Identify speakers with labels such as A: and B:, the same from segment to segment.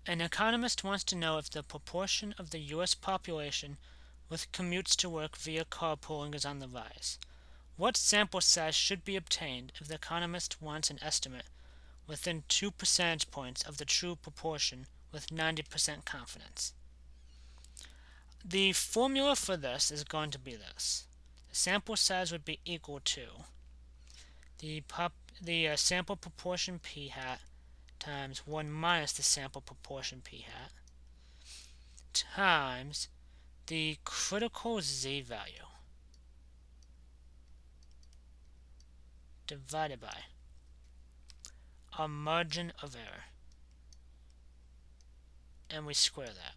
A: An economist wants to know if the proportion of the U.S. population with commutes to work via carpooling is on the rise. What sample size should be obtained if the economist wants an estimate within 2 percentage points of the true proportion with 90% confidence? The formula for this is going to be this. The sample size would be equal to the sample proportion p hat times 1 minus the sample proportion p hat times the critical z value divided by our margin of error, and we square that.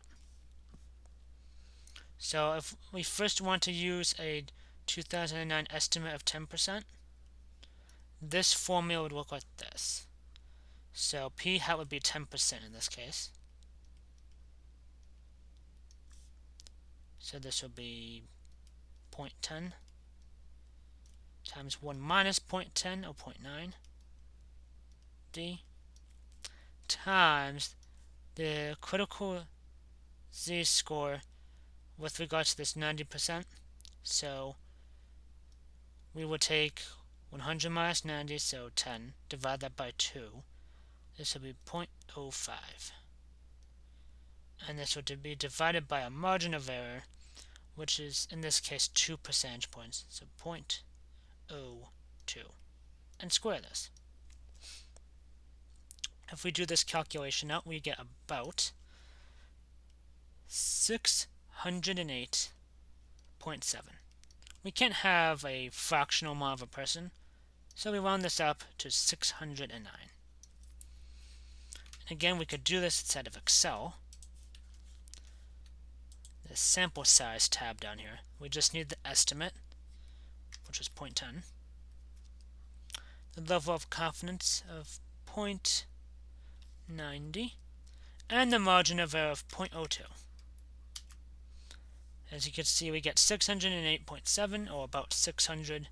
A: So if we first want to use a 2009 estimate of 10%, this formula would look like this. So p hat would be 10% in this case. So this will be 0.10 times 1 minus 0.10 or 0.9 d times the critical z-score with regards to this 90%. So we will take 100 minus 90, so 10, divide that by 2. This will be 0.05. And this would be divided by a margin of error, which is in this case 2 percentage points, so 0.02, and square this. If we do this calculation out, we get about 608.7. We can't have a fractional amount of a person, so we round this up to 609. And again, we could do this inside of Excel. The sample size tab down here. We just need the estimate, which was 0.10. The level of confidence of 0.90. And the margin of error of 0.02. As you can see, we get 608.7, or about 609.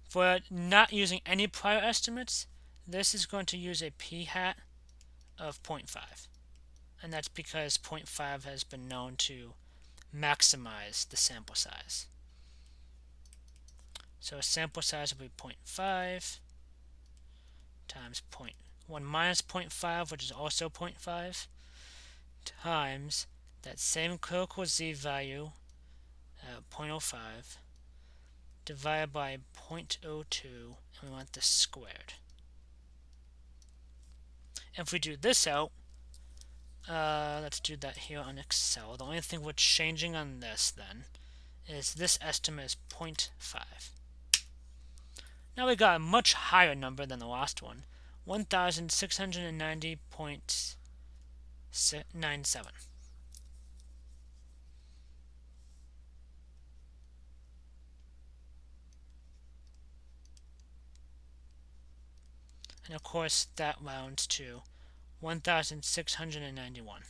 A: For not using any prior estimates, this is going to use a p hat of 0.5. And that's because 0.5 has been known to maximize the sample size. So a sample size will be 0.5 times 1 minus 0.5, which is also 0.5, times that same critical z value, 0.05, divided by 0.02, and we want this squared. If we do this out, let's do that here on Excel. The only thing we're changing on this then is this estimate is 0.5. Now we got a much higher number than the last one, 1,690.97. And of course that rounds to 1,691.